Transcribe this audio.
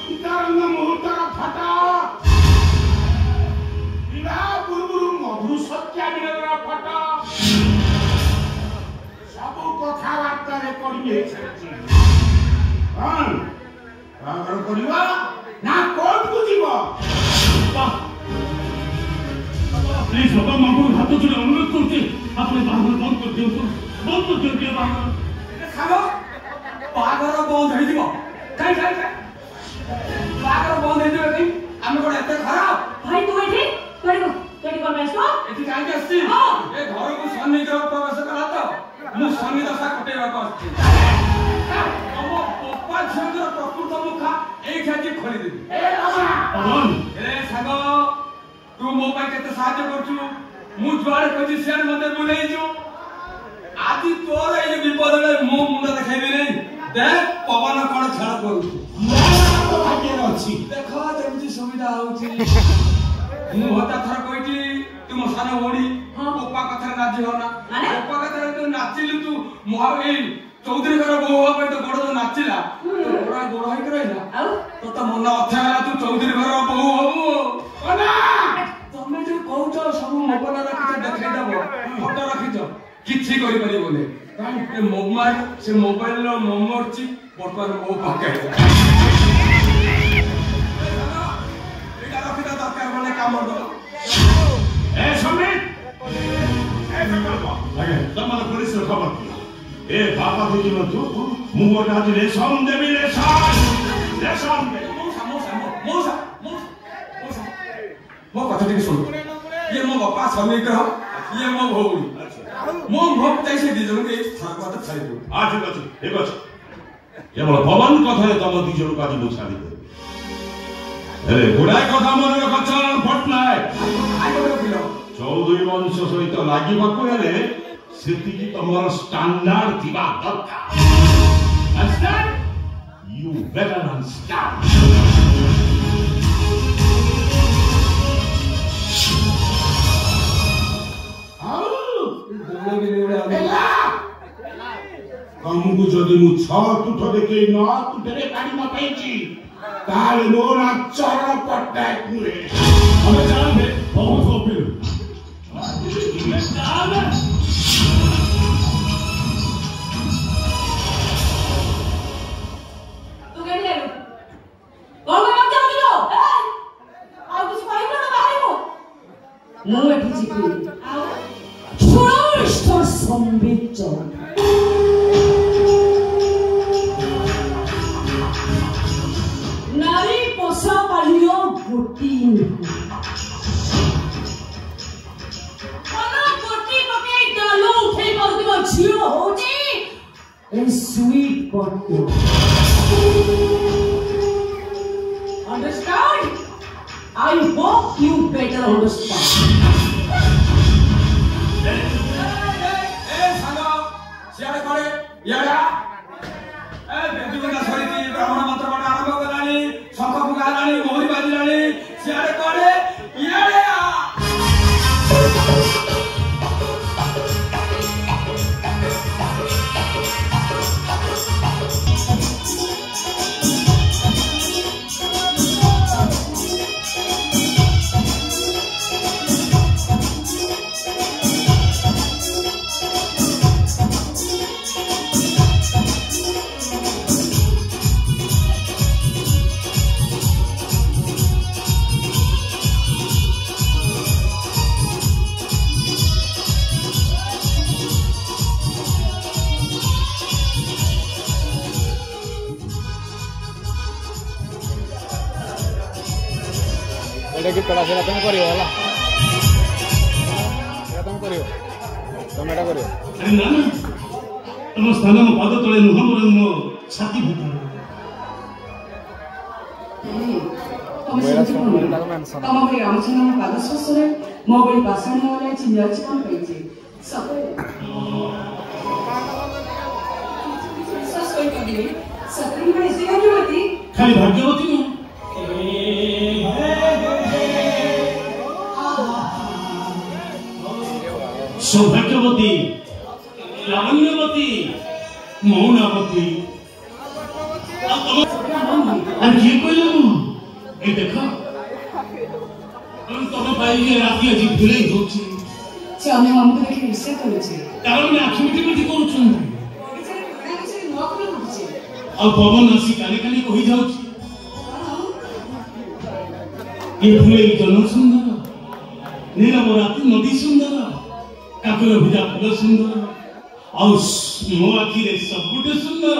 इतारंग मुहूर्तर फटा विवाह पूर्व मधु सत्या मिलनर फटा सब कथबार्ता रेकर्डिंग हो सारी कौन बाहर करवा ना कोर्ट को जीव प्लीज बाबा मामू हाथ जोड़े अनुरोध करते अपने बाहर बंद कर दियो बाहर खाओ बागर बंद हो जीव काई बागर बंद हो जीव आमे कोन एते खराब भाई तू एठी कोडी कोन बेस्तो एठी काई आसी ए घर को शनि ग्रह प्रवेश करा तो मु शनि दशा कटेवा को आसी हम पप्पा झंगर प्रकृत मुखा एई खाती खोली देबी ए बाबा पवन ए सागो तू मो पाई केते सहाय्य करछु मु जुआड़े खोजी सियार मंदिर बुलाई छु आदि तोर ए विपद रे मो मुंडा देखाइबे नै देख पवन कोन खेल करू तो भाग्य अछि देखो जेमति सुविधा होछि मु होता थर कहिति तुम सानो ओडी पप्पा कथा राजी हो ना पप्पा कथा तू नाचिलु तू मोहर ए चौधरी घर बहु हो पे तो गोड़ तो नाचिला तो गोड़ा गोड़ होई करैला तो त मन अथाला तू चौधरी घर बहु हो ओना तमे जे कहउछ सब मोबाइल रखि देखाइ दबो फोटो रखि छ किछि करि परिबोने ए मोबाइल से मोबाइल रो नंबर छि वर्तमान मो पाके एटा रखि दा दरकार बोले काम दो ए सम्मित ए सकल लागे तमन पुलिस रो खबर ए बापा देखि न तू मुंह राज रेशम देवी रेशम मौसा मो कथा टिक सुन ये मो बापा स्वामी ग्रह ये मो भौरी मो भक्त जैसे दी जन के थाक बात छाई दो ठीक अछि केवल पवन कथा तम दी जन काजी बुझाली दे अरे गुडाय कथा मन रख चरण पटनायक आइ गयो पिलो चौधरी वंश सहित लागि बाकु हेले सेति की तमर स्टैंडर्ड थिबा दरकार अंडरस्टैंड यू बेटर अंडरस्टैंड तुमको जदि मु छ तुठ देखे न तुठरे पानी न पाइची ताले मोरा चरण पटनायक नुहे हमें जान दे बहुत हो फिर तू के ले कौन काम जाऊ दिलो आ कुछ पाइलो ना बाहर को मु एठी चिकू आओ छोड़ संबित नारी पोसा पालियो गोटी मना गोटी पके डालो उठे करदिबो झियो होची ए स्वीट पट्टो understand I hope you better understand ए सालो सियारे करे याडा ए बेदुना सरिती ब्राह्मण मंत्र पढ़ा आरंभ करानी शंख फुगालानी मोहरी बाजिलानी सियारे करे याडा कि पड़ा से तुम करियो होला या तुम करियो तुम एटा करियो अरे ना ना तुम स्थान में पाद तले नुह मोर मो छाती भूत तम के रामचंद्र में पाद ससुरे मोबइल पासन वाले चिन्ह चिकन पैजे सब सस कोई कभी सतरी में ऐसे भाग्यवती खाली भाग्यवती नु सौभाग्यवती लावण्यवती मौनावती अरे ये कोई ए देखो तमे पाई राती आज भूले होची से हम हमको देखे ईर्ष्या करूचे कारण में आखि मिटी मिटी करूछन बेचारे घोड़ा किसी न करू उठचे अब पवन आसी काली काली कहि जाउची ये फूले जन सुंदर नीलम राती नदी सुंदर काकुर भिजा फूल सुंदर और मो आखि रे सब गुटे सुंदर